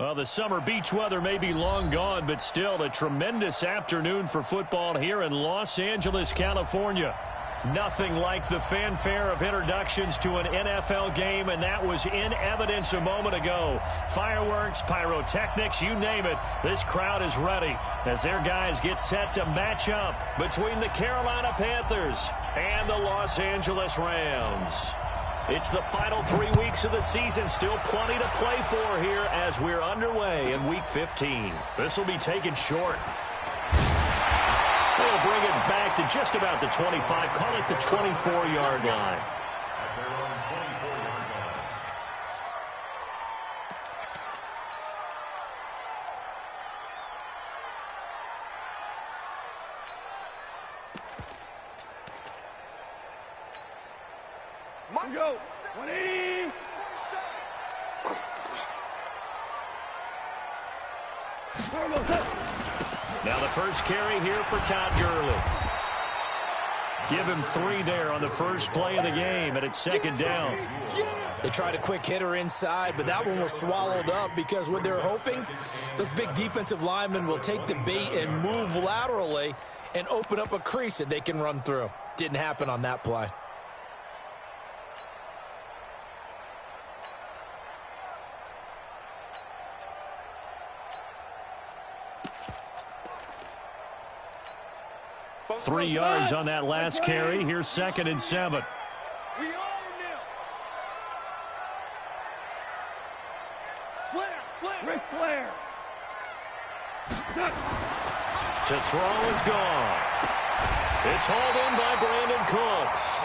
Well, the summer beach weather may be long gone, but still a tremendous afternoon for football here in Los Angeles, California. Nothing like the fanfare of introductions to an NFL game, and that was in evidence a moment ago. Fireworks, pyrotechnics, you name it, this crowd is ready as their guys get set to match up between the Carolina Panthers and the Los Angeles Rams. It's the final 3 weeks of the season, still plenty to play for here as we're underway in Week 15. This will be taken short. They'll bring it back to just about the 25, call it the 24-yard line. Go. 180. Now the first carry here for Todd Gurley. Give him 3 there on the first play of the game, and it's second down. They tried a quick hitter inside, but that one was swallowed up because what they're hoping, those big defensive linemen will take the bait and move laterally and open up a crease that they can run through. Didn't happen on that play. Three yards on that last carry. Here's 2nd and 7. We own them. Slam. Ric Flair. To throw is gone. It's hauled in by Brandon Cooks.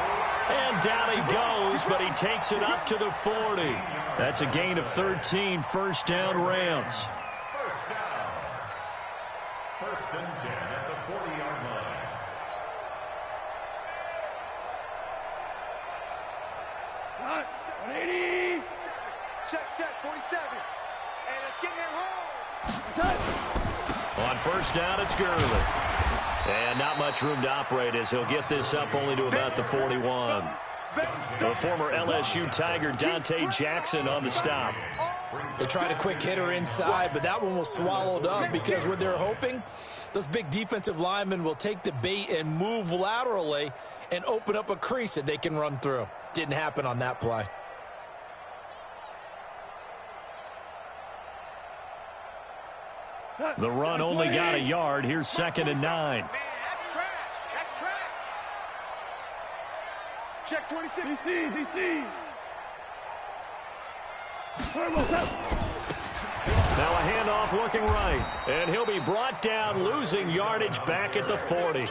And down he goes, but he takes it up to the 40. That's a gain of 13, first down Rams. First and 10 at the 40-yard line. Cut. 180. Check. 47. And it's getting there home. On first down, it's Gurley. And not much room to operate as he'll get this up only to about the 41. The former LSU Tiger Dante Jackson on the stop. They tried a quick hitter inside, but that one was swallowed up because what they're hoping, those big defensive linemen will take the bait and move laterally and open up a crease that they can run through. Didn't happen on that play. The run only got a yard. Here's 2nd and 9. Man, that's trash. Check 26. DC. Now a handoff looking right. And he'll be brought down, losing yardage back at the 40.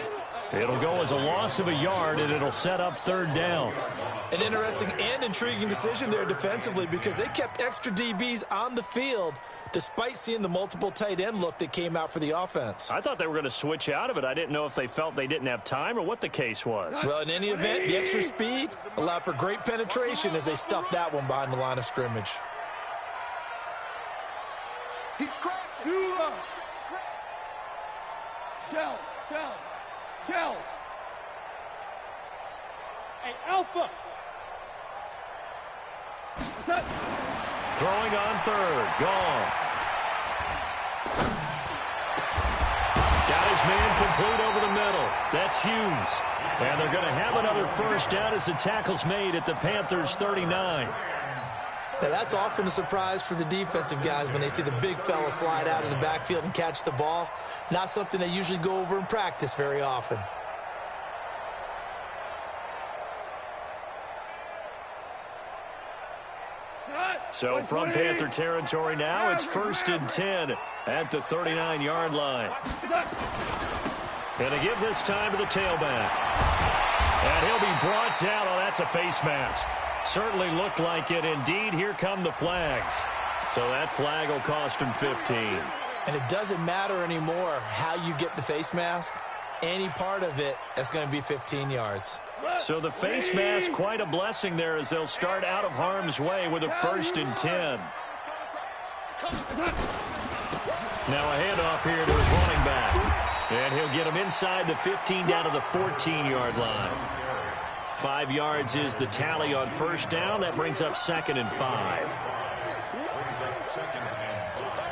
It'll go as a loss of a yard, and it'll set up 3rd down. An interesting and intriguing decision there defensively because they kept extra DBs on the field despite seeing the multiple tight end look that came out for the offense. I thought they were going to switch out of it. I didn't know if they felt they didn't have time or what the case was. Well, in any event, the extra speed allowed for great penetration as they stuffed that one behind the line of scrimmage. He's crashing. Shell. Hey, Alpha. Throwing on 3rd. Goff. Got his man complete over the middle. That's Hughes. And they're going to have another first down as the tackle's made at the Panthers' 39. Now, that's often a surprise for the defensive guys when they see the big fella slide out of the backfield and catch the ball. Not something they usually go over in practice very often. So from Panther territory now, it's 1st and 10 at the 39-yard line. Going to give this time to the tailback. And he'll be brought down. Oh, that's a face mask. Certainly looked like it. Indeed, here come the flags. So that flag will cost him 15. And it doesn't matter anymore how you get the face mask. Any part of it is going to be 15 yards. So the face mask, quite a blessing there as they'll start out of harm's way with a 1st and 10. Now a handoff here to his running back. And he'll get him inside the 15 down to the 14-yard line. 5 yards is the tally on first down. That brings up 2nd and 5. Brings up 2nd and 10.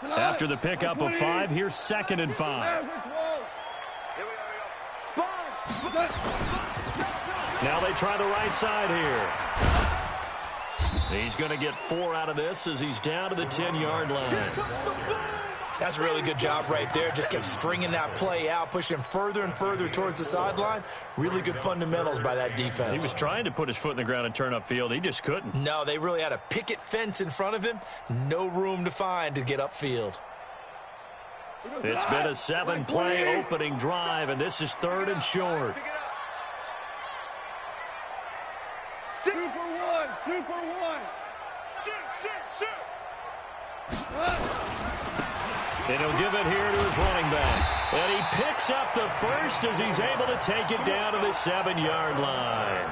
After the pickup of 5, here's 2nd and 5. Now they try the right side here. He's going to get 4 out of this as he's down to the 10-yard line. That's a really good job right there. Just kept stringing that play out, pushing further and further towards the sideline. Really good fundamentals by that defense. He was trying to put his foot in the ground and turn upfield. He just couldn't. No, they really had a picket fence in front of him. No room to find to get upfield. It's been a 7-play opening drive, and this is 3rd and short. Super one. Shoot. And he'll give it here to his running back. And he picks up the first as he's able to take it down to the 7-yard line.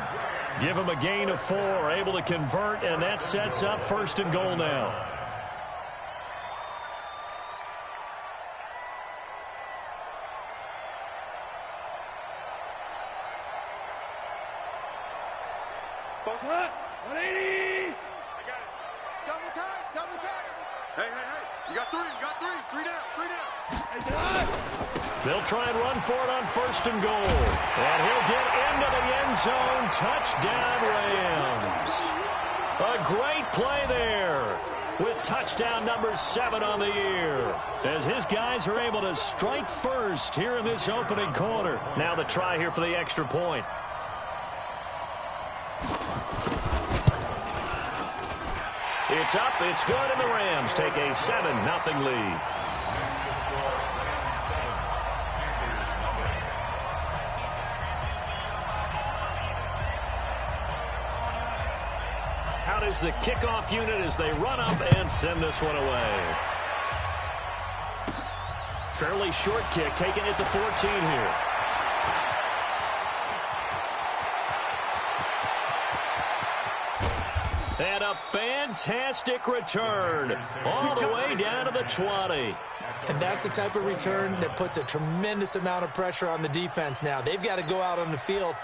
Give him a gain of 4, able to convert, and that sets up 1st and goal now. Both 180. I got it. Double time. Hey. You got 3. Three down. They'll try and run for it on 1st and goal. And he'll get into the end zone. Touchdown, Rams. A great play there with touchdown number 7 on the year, as his guys are able to strike first here in this opening quarter. Now the try here for the extra point. It's up, it's good, and the Rams take a 7-0 lead. Out is the kickoff unit as they run up and send this one away. Fairly short kick, taken at the 14 here. And a fantastic return all the way down to the 20. And that's the type of return that puts a tremendous amount of pressure on the defense now. They've got to go out on the field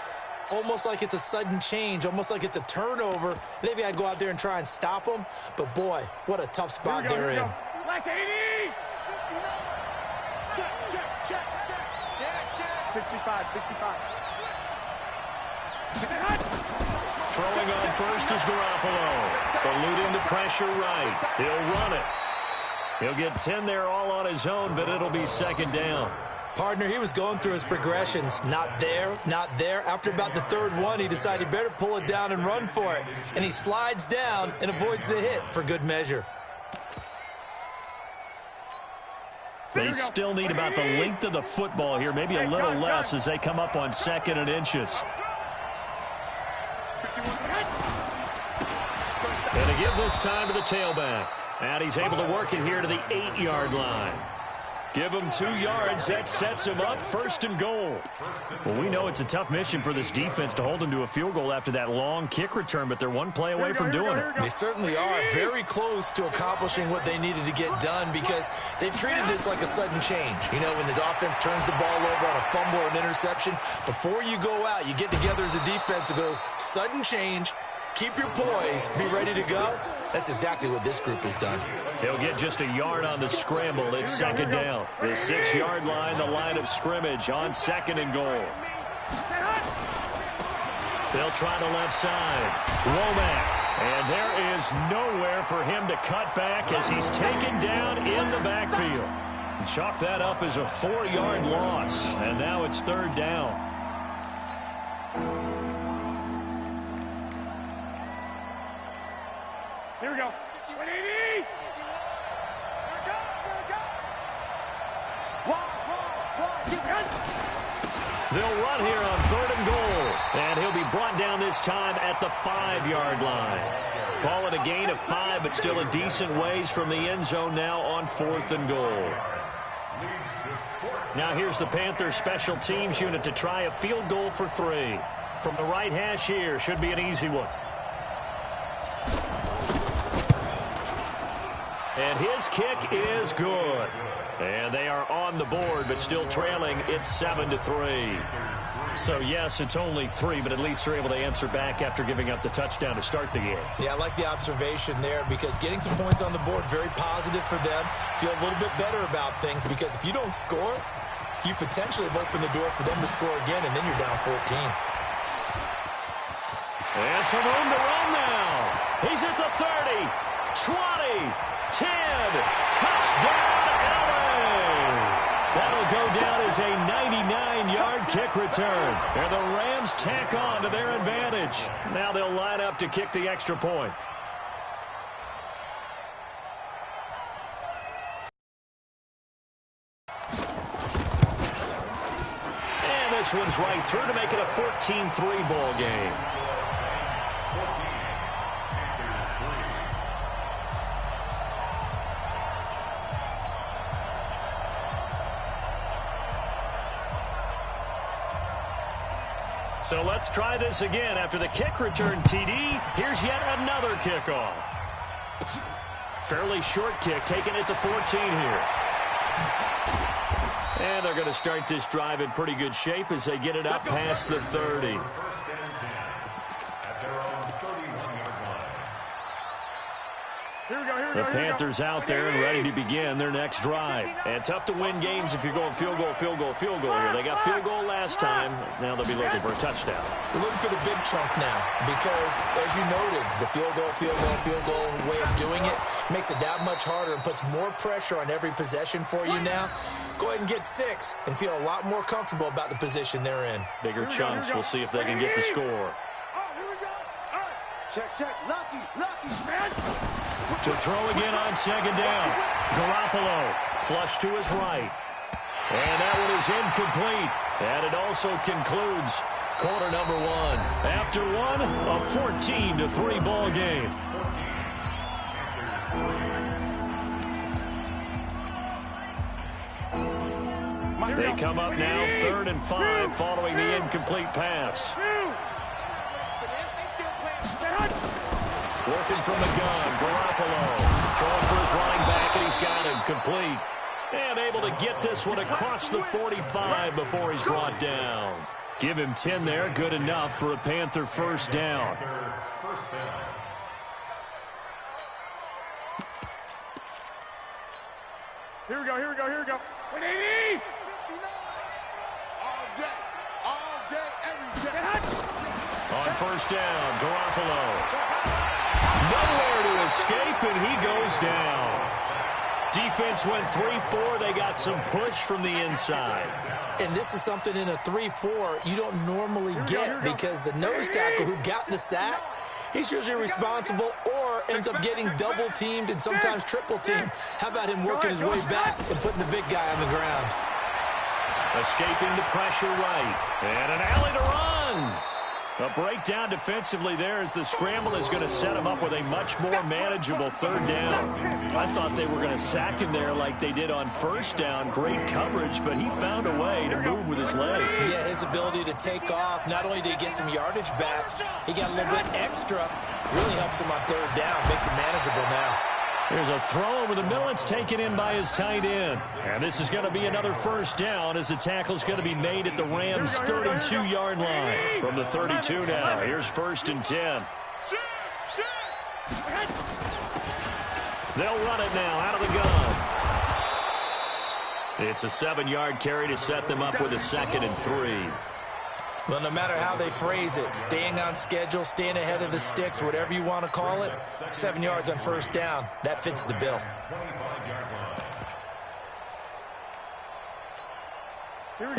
almost like it's a sudden change, almost like it's a turnover. They've got to go out there and try and stop them. But, boy, what a tough spot they're in. Like 80. Check. 65. Throwing on first is Garoppolo. Eluding the pressure right. He'll run it. He'll get 10 there all on his own, but it'll be 2nd down. Partner, he was going through his progressions. Not there. After about the 3rd one, he decided he better pull it down and run for it. And he slides down and avoids the hit for good measure. They still need about the length of the football here, maybe a little less as they come up on 2nd and inches. And to give this time to the tailback. And he's able to work it here to the 8-yard line. Give him 2 yards. That sets him up 1st and goal. Well, we know it's a tough mission for this defense to hold him to a field goal after that long kick return, but they're 1 play away from doing it. They certainly are very close to accomplishing what they needed to get done because they've treated this like a sudden change. You know, when the offense turns the ball over on a fumble or an interception, before you go out, you get together as a defense and go, sudden change, keep your poise, be ready to go. That's exactly what this group has done. He'll get just a yard on the scramble. It's 2nd down. The 6-yard line, the line of scrimmage on 2nd and goal. They'll try the left side. Womack. And there is nowhere for him to cut back as he's taken down in the backfield. Chalk that up as a 4-yard loss. And now it's 3rd down. Here we go. 180. They'll run here on 3rd and goal. And he'll be brought down this time at the 5-yard line. Call it a gain of 5, but still a decent ways from the end zone now on 4th and goal. Now here's the Panthers special teams unit to try a field goal for 3. From the right hash here, should be an easy one. And his kick is good. And they are on the board, but still trailing. It's 7-3. So, yes, it's only 3, but at least they're able to answer back after giving up the touchdown to start the game. Yeah, I like the observation there because getting some points on the board, very positive for them. Feel a little bit better about things because if you don't score, you potentially have opened the door for them to score again, and then you're down 14. And some room to run now. He's at the 30, 20, 10, touchdown, LA! That'll go down as a 99-yard kick return. And the Rams tack on to their advantage. Now they'll line up to kick the extra point. And this one's right through to make it a 14-3 ball game. So let's try this again. After the kick return TD, here's yet another kickoff. Fairly short kick, taking it to 14 here. And they're going to start this drive in pretty good shape as they get it up past the 30. The Panthers out there and ready to begin their next drive. And tough to win games if you're going field goal, field goal, field goal here. They got field goal last time. Now they'll be looking for a touchdown. They're looking for the big chunk now because, as you noted, the field goal way of doing it makes it that much harder and puts more pressure on every possession for you now. Go ahead and get 6 and feel a lot more comfortable about the position they're in. Bigger chunks. We'll see if they can get the score. Oh, here we go. All right. Check. Lucky, man. To throw again on second down. Garoppolo flush to his right. And that one is incomplete. And it also concludes quarter number 1. After one, a 14-3 ball game. They come up now 3rd and 5 following the incomplete pass. Working from the gun, Garoppolo throwing for his running back, and he's got him complete. And able to get this one across the 45 before he's brought down. Give him 10 there, good enough for a Panther first down. Here we go. 180! All day, every day. On first down, Garoppolo. Nowhere to escape, and he goes down. Defense went 3-4. They got some push from the inside. And this is something in a 3-4 you don't normally get because the nose tackle who got the sack, he's usually responsible or ends up getting double-teamed and sometimes triple-teamed. How about him working his way back and putting the big guy on the ground? Escaping the pressure right. And an alley to run. A breakdown defensively there as the scramble is going to set him up with a much more manageable 3rd down. I thought they were going to sack him there like they did on first down. Great coverage, but he found a way to move with his legs. Yeah, his ability to take off, not only did he get some yardage back, he got a little bit extra. Really helps him on 3rd down, makes it manageable now. There's a throw over the middle. It's taken in by his tight end. And this is going to be another first down as the tackle's going to be made at the Rams' 32-yard line. From the 32 now, here's 1st and 10. They'll run it now out of the gun. It's a 7-yard carry to set them up with a 2nd and 3. Well, no matter how they phrase it, staying on schedule, staying ahead of the sticks, whatever you want to call it, 7 yards on first down, that fits the bill.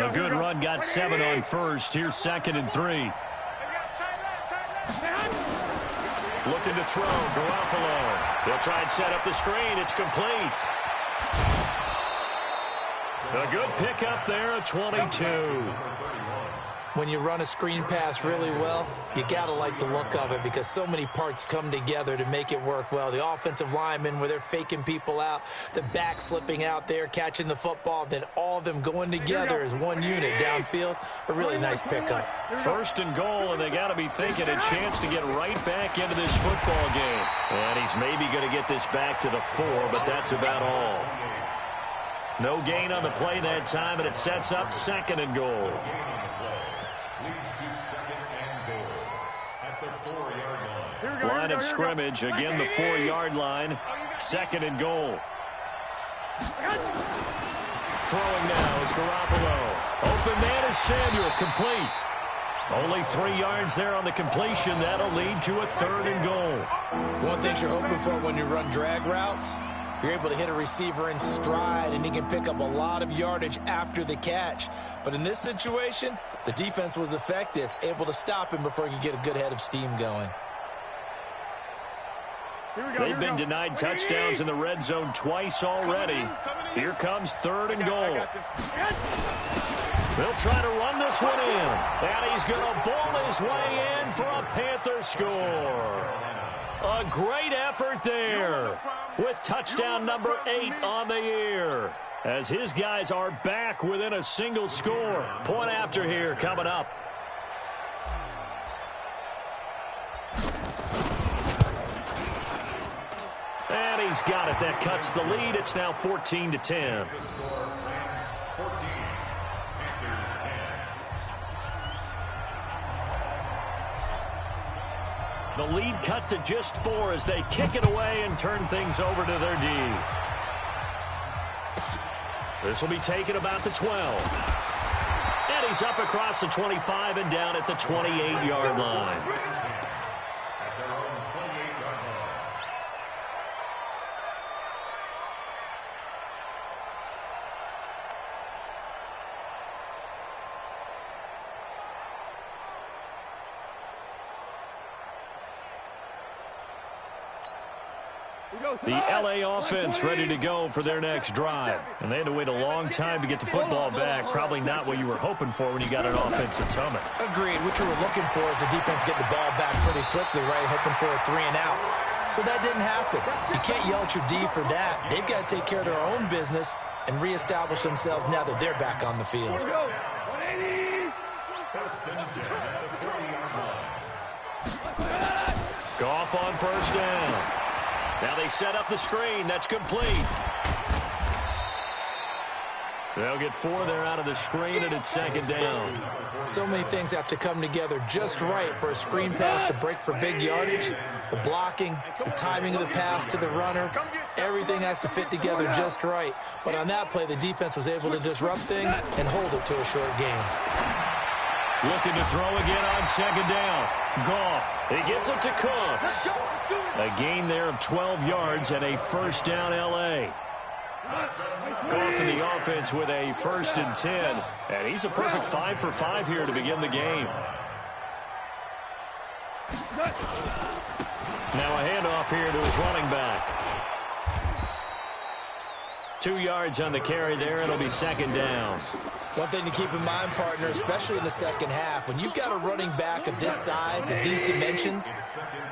A good run got 7 on first. Here's 2nd and 3. Looking to throw, Garoppolo. They'll try and set up the screen. It's complete. A good pickup there, a 22. When you run a screen pass really well, you got to like the look of it because so many parts come together to make it work well. The offensive linemen where they're faking people out, the back slipping out there, catching the football, then all of them going together as one unit downfield. A really nice pickup. 1st and goal, and they got to be thinking a chance to get right back into this football game. And he's maybe going to get this back to the 4, but that's about all. No gain on the play that time, and it sets up 2nd and goal. of scrimmage. Again, the 4-yard line. 2nd and goal. Throwing now is Garoppolo. Open man is Samuel. Complete. Only 3 yards there on the completion. That'll lead to a 3rd and goal. One thing you're hoping for when you run drag routes, you're able to hit a receiver in stride, and he can pick up a lot of yardage after the catch. But in this situation, the defense was effective, able to stop him before he could get a good head of steam going. They've been denied touchdowns in the red zone twice already. Here comes 3rd and goal. They'll try to run this one in. And he's going to ball his way in for a Panther score. A great effort there with touchdown number 8 on the year, as his guys are back within a single score. Point after here coming up. And he's got it. That cuts the lead. It's now 14-10. The lead cut to just 4 as they kick it away and turn things over to their D. This will be taken about the 12. And he's up across the 25 and down at the 28-yard line. The L.A. offense ready to go for their next drive. And they had to wait a long time to get the football back. Probably not what you were hoping for when you got an offense that's humming. Agreed. What you were looking for is the defense get the ball back pretty quickly, right? Hoping for a 3 and out. So that didn't happen. You can't yell at your D for that. They've got to take care of their own business and reestablish themselves now that they're back on the field. Goff on 1st down. Now they set up the screen. That's complete. They'll get 4 there out of the screen, and it's 2nd down. So many things have to come together just right for a screen pass to break for big yardage. The blocking, the timing of the pass to the runner, everything has to fit together just right. But on that play, the defense was able to disrupt things and hold it to a short gain. Looking to throw again on 2nd down. Goff. He gets it to Cooks. A gain there of 12 yards and a 1st down L.A. Goff in the offense with a 1st and 10. And he's a perfect 5 for 5 here to begin the game. Now a handoff here to his running back. 2 yards on the carry there. It'll be 2nd down. One thing to keep in mind, partner, especially in the second half, when you've got a running back of this size, of these dimensions,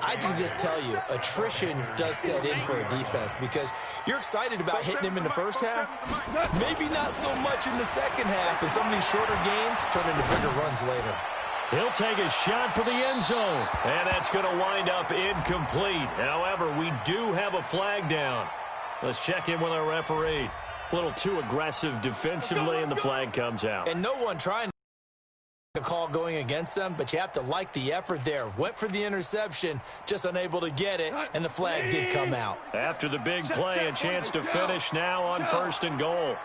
I can just tell you, attrition does set in for a defense because you're excited about hitting him in the first half, maybe not so much in the second half, and some of these shorter gains turn into bigger runs later. He'll take a shot for the end zone, and that's going to wind up incomplete. However, we do have a flag down. Let's check in with our referee. A little too aggressive defensively, and the flag comes out. And no one trying to call going against them, but you have to like the effort there. Went for the interception, just unable to get it, and the flag did come out. After the big play, a chance to finish now on 1st and goal.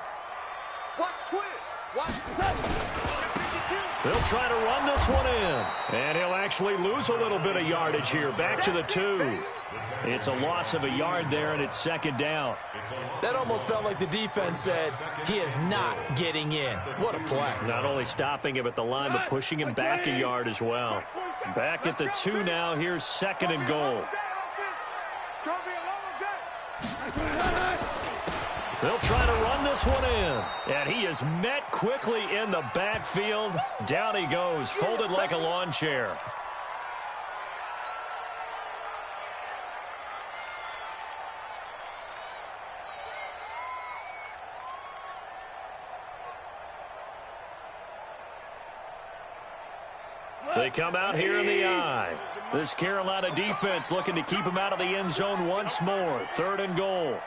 They'll try to run this one in, and he'll actually lose a little bit of yardage here. Back to the 2. It's a loss of a yard there, and it's 2nd down. That almost felt like the defense said, he is not getting in. What a play. Not only stopping him at the line, but pushing him back a yard as well. Back at the 2 now. Here's 2nd and goal. They'll try to run this one in. And he is met quickly in the backfield. Down he goes, folded like a lawn chair. They come out here in the eye. This Carolina defense looking to keep him out of the end zone once more. 3rd and goal.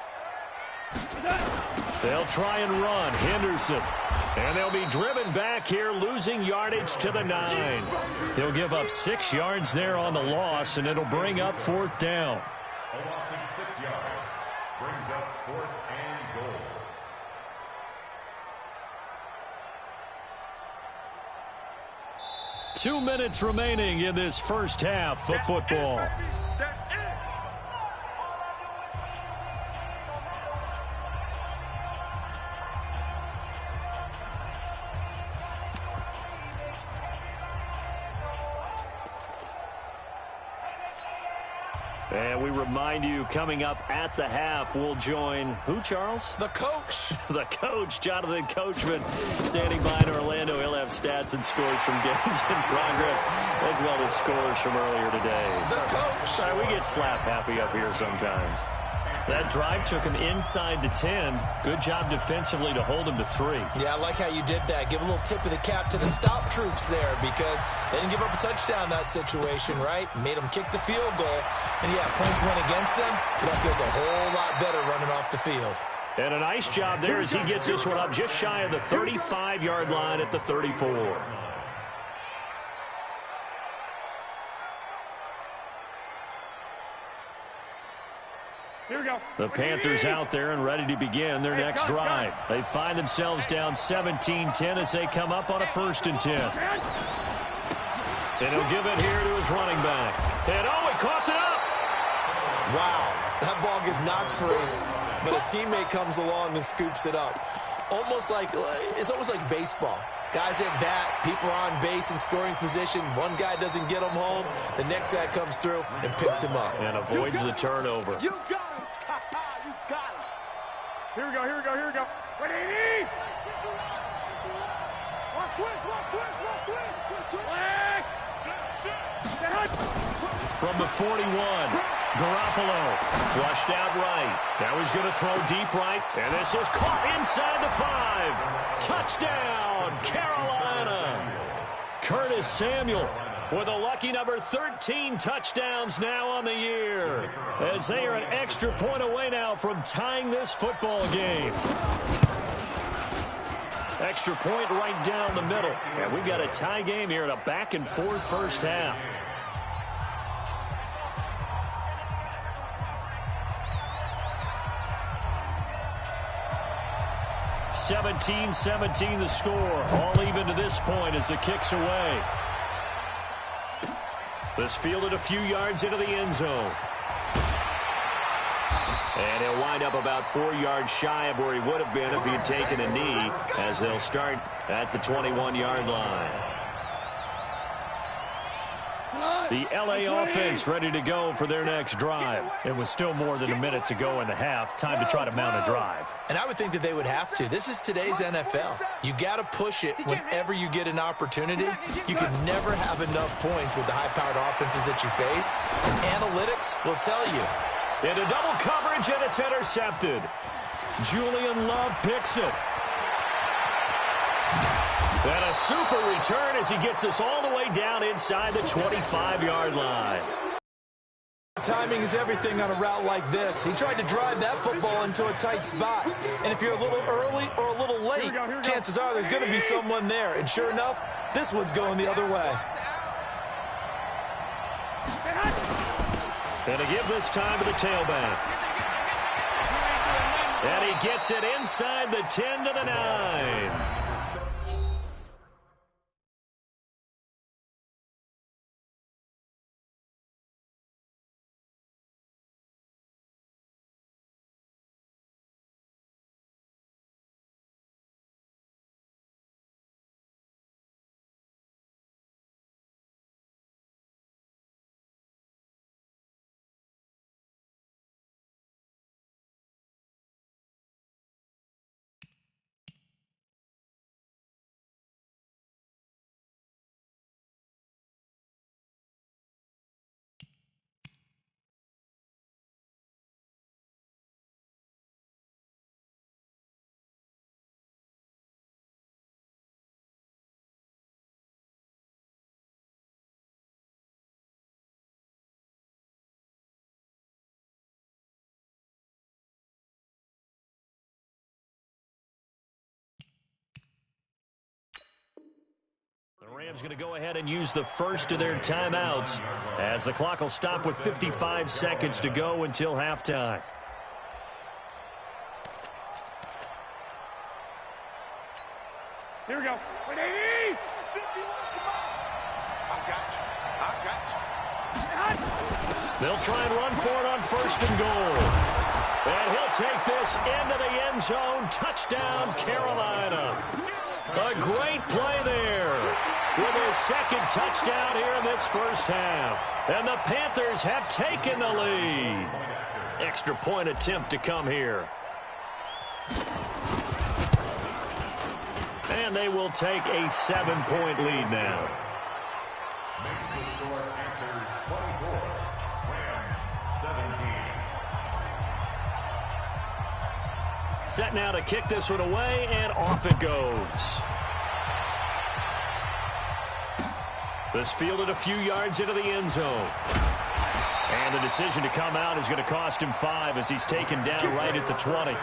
They'll try and run. Henderson. And they'll be driven back here, losing yardage to the 9. He'll give up 6 yards there on the loss, and it'll bring up 4th down. A loss of 6 yards brings up 4th and goal. Two minutes remaining in this first half of football. And we remind you, coming up at the half, we'll join who, Charles? The coach. The coach, Jonathan Coachman, standing by in Orlando. He'll have stats and scores from games in progress, as well as scores from earlier today. The coach. Sorry, we get slap happy up here sometimes. That drive took him inside the 10. Good job defensively to hold him to 3. Yeah, I like how you did that. Give a little tip of the cap to the stop troops there, because they didn't give up a touchdown in that situation, right? Made them kick the field goal. And, yeah, points went against them. But that feels a whole lot better running off the field. And a nice job there as he gets this one up just shy of the 35-yard line at the 34. Here we go. The Panthers out there and ready to begin their next drive. They find themselves down 17-10 as they come up on a 1st and 10. And he'll give it here to his running back. And he caught it up. Wow, that ball gets knocked free, but a teammate comes along and scoops it up. It's almost like baseball. Guys at bat, people are on base in scoring position. One guy doesn't get him home. The next guy comes through and picks him up. And avoids the turnover. You got him. You got him. Here we go, here we go, here we go. Ready? Watch twist. From the 41, Garoppolo flushed out right. Now he's going to throw deep right, and this is caught inside the 5. Touchdown, Carolina. Curtis Samuel with a lucky number 13 touchdowns now on the year, as they are an extra point away now from tying this football game. Extra point right down the middle. And we've got a tie game here in a back-and-forth first half. 17-17 the score. All even to this point as the kick's away. This fielded a few yards into the end zone. And he'll wind up about 4 yards shy of where he would have been if he had taken a knee, as they'll start at the 21-yard line. The L.A. offense ready to go for their next drive. It was still more than a minute to go in the half. Time to try to mount a drive. And I would think that they would have to. This is today's NFL. You got to push it whenever you get an opportunity. You can never have enough points with the high-powered offenses that you face. And analytics will tell you. Into double coverage, and it's intercepted. Julian Love picks it. And a super return as he gets us all the way down inside the 25-yard line. Timing is everything on a route like this. He tried to drive that football into a tight spot. And if you're a little early or a little late, chances are there's going to be someone there. And sure enough, this one's going the other way. And to give this time to the tailback. And he gets it inside the 10 to the 9. Rams going to go ahead and use the first of their timeouts as the clock will stop with 55 seconds to go until halftime. Here we go. 180! 51, I got you. They'll try and run for it on first and goal. And he'll take this into the end zone. Touchdown, Carolina. A great play there with his second touchdown here in this first half. And the Panthers have taken the lead. Extra point attempt to come here. And they will take a 7-point lead now. Makes the score Panthers 24, Rams 17. Set now to kick this one away, and off it goes. This fielded a few yards into the end zone. And the decision to come out is going to cost him 5 as he's taken down right at the 20.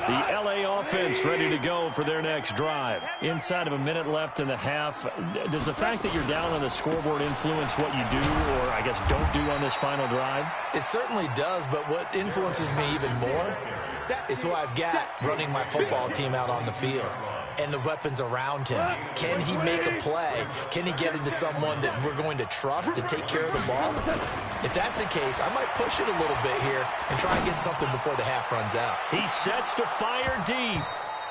The L.A. offense ready to go for their next drive. Inside of a minute left in the half, does the fact that you're down on the scoreboard influence what you do or, I guess, don't do on this final drive? It certainly does, but what influences me even more is who I've got running my football team out on the field and the weapons around him. Can he make a play? Can he get into someone that we're going to trust to take care of the ball? If that's the case, I might push it a little bit here and try and get something before the half runs out. He sets to fire deep,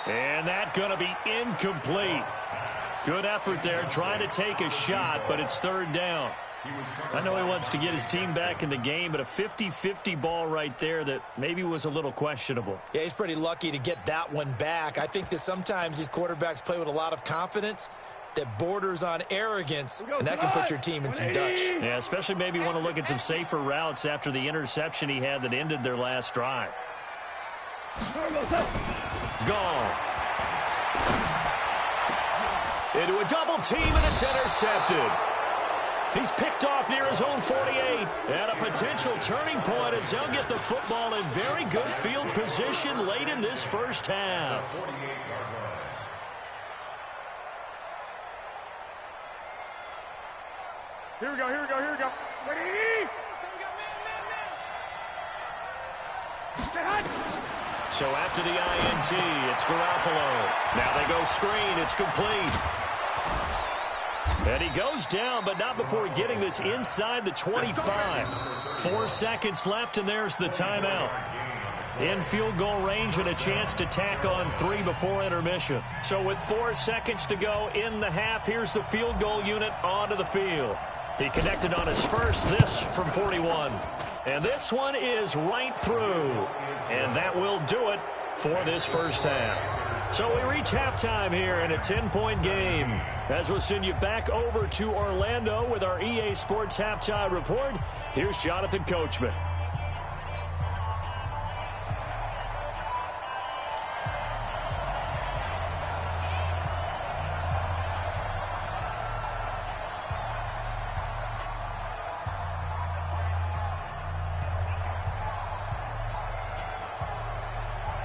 and that's going to be incomplete. Good effort there, trying to take a shot, but it's third down. I know he wants to get his team back in the game, but a 50-50 ball right there that maybe was a little questionable. Yeah, he's pretty lucky to get that one back. I think that sometimes these quarterbacks play with a lot of confidence that borders on arrogance, and that can put your team in some Dutch. Yeah, especially maybe want to look at some safer routes after the interception he had that ended their last drive. Goff. Into a double team, and it's intercepted. He's picked off near his own 48. And a potential turning point as they'll get the football in very good field position late in this first half. Here we go, here we go, here we go. 180! So after the INT, it's Garoppolo. Now they go screen. It's complete. And he goes down, but not before getting this inside the 25. 4 seconds left, and there's the timeout. In field goal range and a chance to tack on 3 before intermission. So with 4 seconds to go in the half, here's the field goal unit onto the field. He connected on his first, this from 41. And this one is right through. And that will do it for this first half. So we reach halftime here in a 10-point game. As we'll send you back over to Orlando with our EA Sports Halftime Report, here's Jonathan Coachman.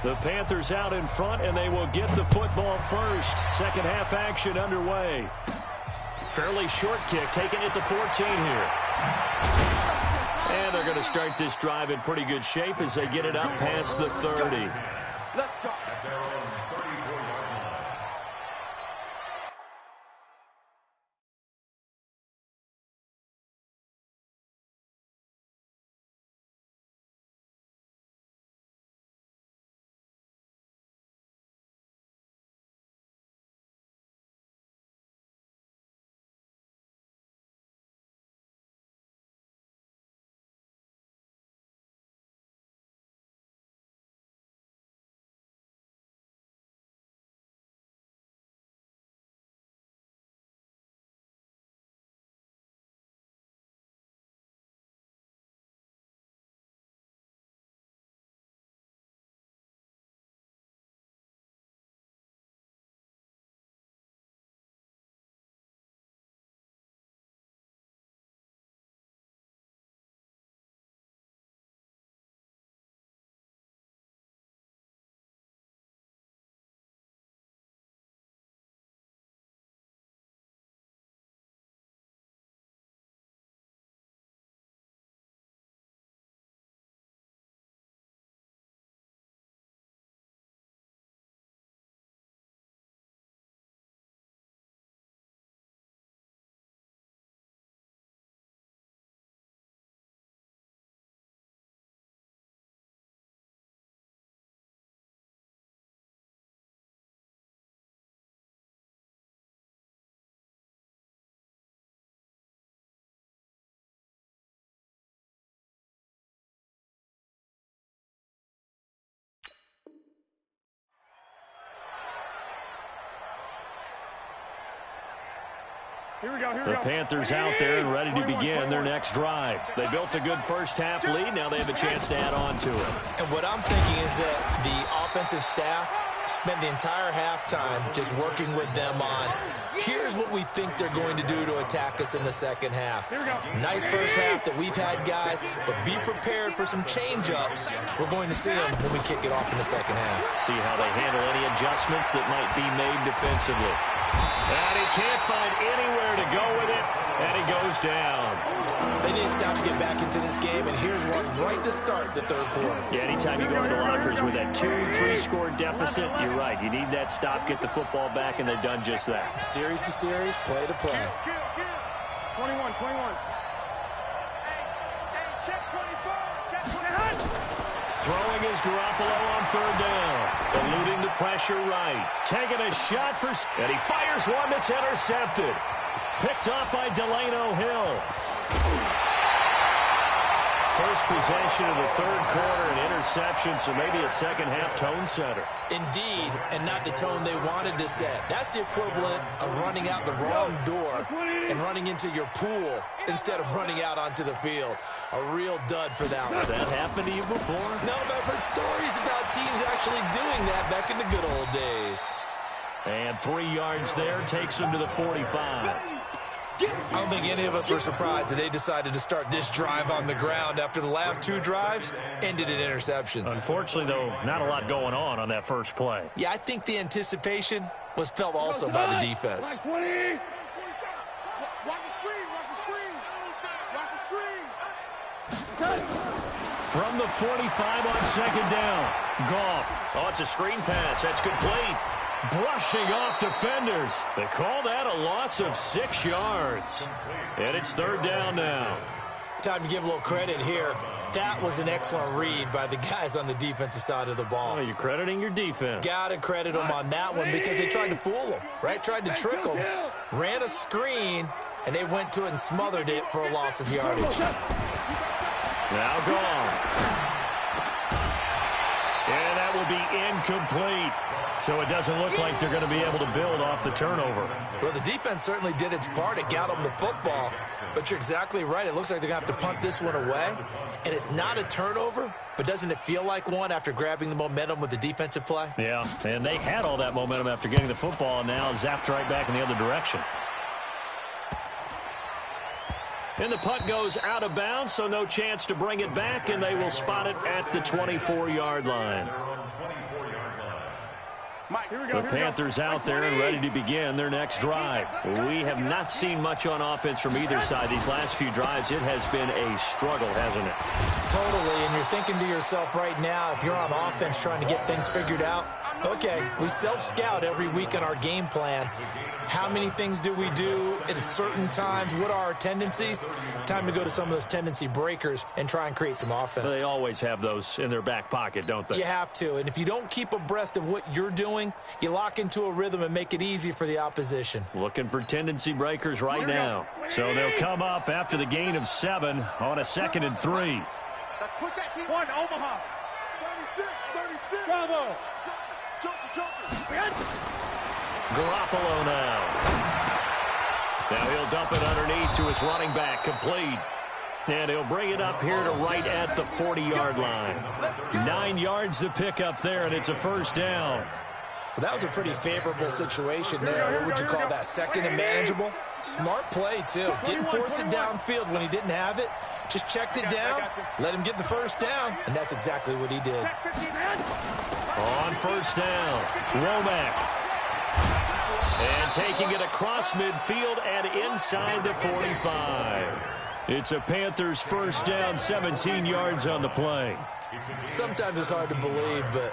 The Panthers out in front, and they will get the football first. Second half action underway. Fairly short kick, taken at the 14 here. And they're going to start this drive in pretty good shape as they get it up past the 30. Let's go. The Panthers out there and ready to begin their next drive. They built a good first-half lead. Now they have a chance to add on to it. And what I'm thinking is that the offensive staff spent the entire halftime just working with them on, here's what we think they're going to do to attack us in the second half. Nice first half that we've had, guys, but be prepared for some change-ups. We're going to see them when we kick it off in the second half. See how they handle any adjustments that might be made defensively. And he can't find anywhere to go with it, and he goes down. They need to stop to get back into this game, and here's one right to start the third quarter. Yeah, anytime you go to the lockers with that 2-3 score deficit, you're right. You need that stop, get the football back, and they've done just that. Series to series, play to play. 21. Check 24. Check 21. Throwing is Garoppolo on third down. Eluding the pressure right. Taking a shot for... And he fires one that's intercepted. Picked up by Delano Hill. First possession of the third quarter, an interception, so maybe a second-half tone setter. Indeed, and not the tone they wanted to set. That's the equivalent of running out the wrong door and running into your pool instead of running out onto the field. A real dud for that one. Has that happened to you before? No, but I've heard stories about teams actually doing that back in the good old days. And 3 yards there takes him to the 45. I don't think any of us were surprised that they decided to start this drive on the ground after the last two drives ended in interceptions. Unfortunately, though, not a lot going on that first play. Yeah, I think the anticipation was felt also by the defense. 20. Watch the screen. From the 45 on second down. Goff. Oh, it's a screen pass. That's complete. Brushing off defenders. They call that a loss of 6 yards. And it's third down now. Time to give a little credit here. That was an excellent read by the guys on the defensive side of the ball. Oh, you're crediting your defense. Got to credit them on that one because they tried to fool them, right? Tried to trick them, ran a screen, and they went to it and smothered it for a loss of yardage. Now gone. And that will be incomplete. So it doesn't look like they're going to be able to build off the turnover. Well, the defense certainly did its part. It got them the football. But you're exactly right. It looks like they're going to have to punt this one away. And it's not a turnover, but doesn't it feel like one after grabbing the momentum with the defensive play? Yeah, and they had all that momentum after getting the football, and now zapped right back in the other direction. And the punt goes out of bounds, so no chance to bring it back, and they will spot it at the 24-yard line. The Panthers out there and ready to begin their next drive. We have not seen much on offense from either side. These last few drives, it has been a struggle, hasn't it? Totally, and you're thinking to yourself right now, if you're on offense trying to get things figured out, okay, we self-scout every week in our game plan. How many things do we do at certain times? What are our tendencies? Time to go to some of those tendency breakers and try and create some offense. They always have those in their back pocket, don't they? You have to, and if you don't keep abreast of what you're doing, you lock into a rhythm and make it easy for the opposition. Looking for tendency breakers right now. So they'll come up after the gain of 7 on a 2nd and 3. Let's put that team. 1, Omaha. 36. Bravo. Joker. Garoppolo now. Now he'll dump it underneath to his running back, complete. And he'll bring it up here to right at the 40-yard line. 9 yards to pick up there, and it's a first down. Well, that was a pretty favorable situation there. What would you call that, second and manageable? Smart play, too. Didn't force it downfield when he didn't have it. Just checked it down, let him get the first down, and that's exactly what he did. On first down, Womack. And taking it across midfield and inside the 45. It's a Panthers first down, 17 yards on the play. Sometimes it's hard to believe, but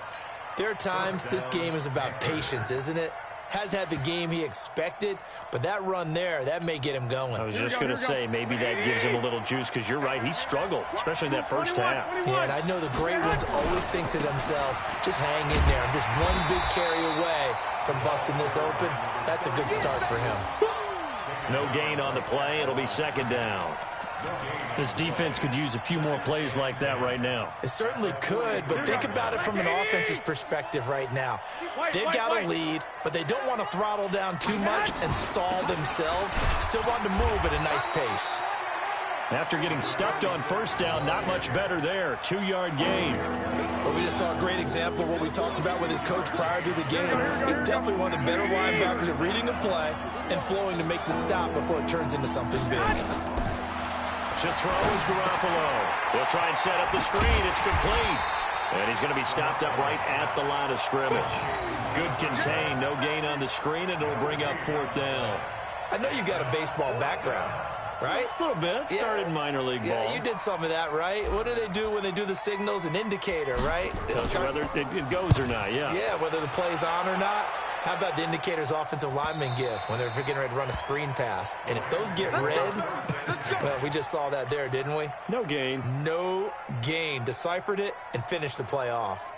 there are times this game is about patience, isn't it? Has had the game he expected, but that run there, that may get him going. I was just going to say, maybe that gives him a little juice, because you're right, he struggled, especially in that first half. Yeah, and I know the great ones always think to themselves, just hang in there. Just one big carry away from busting this open. That's a good start for him. No gain on the play. It'll be second down. This defense could use a few more plays like that right now. It certainly could, but think about it from an offense's perspective right now. They've got a lead, but they don't want to throttle down too much and stall themselves. Still want to move at a nice pace. After getting stuffed on first down, not much better there. 2-yard gain. But we just saw a great example of what we talked about with his coach prior to the game. He's definitely one of the better linebackers at reading a play and flowing to make the stop before it turns into something big. To throw is Garoppolo. He'll try and set up the screen. It's complete. And he's going to be stopped up right at the line of scrimmage. Good contain. No gain on the screen, and it'll bring up 4th down. I know you've got a baseball background, right? A little bit. Started in minor league ball. Yeah, you did some of that, right? What do they do when they do the signals? An indicator, right? Whether it goes or not, yeah. Yeah, whether the play's on or not. How about the indicators offensive linemen give when they're getting ready to run a screen pass? And if those get red, well, we just saw that there, didn't we? No gain. No gain. Deciphered it and finished the play off.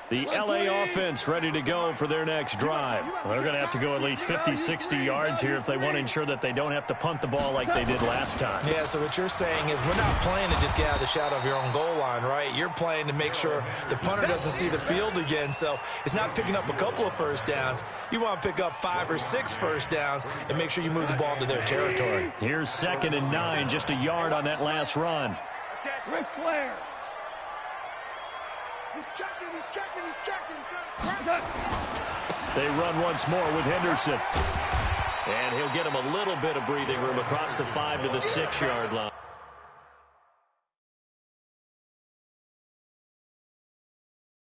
The L.A. offense ready to go for their next drive. Well, they're going to have to go at least 50, 60 yards here if they want to ensure that they don't have to punt the ball like they did last time. Yeah, so what you're saying is we're not playing to just get out of the shadow of your own goal line, right? You're playing to make sure the punter doesn't see the field again. So it's not picking up a couple of first downs. You want to pick up 5 or 6 first downs and make sure you move the ball into their territory. Here's 2nd and 9, just a yard on that last run. Ric Flair. He's checking, he's checking, he's checking. They run once more with Henderson. And he'll get him a little bit of breathing room across the 5 to the 6-yard line.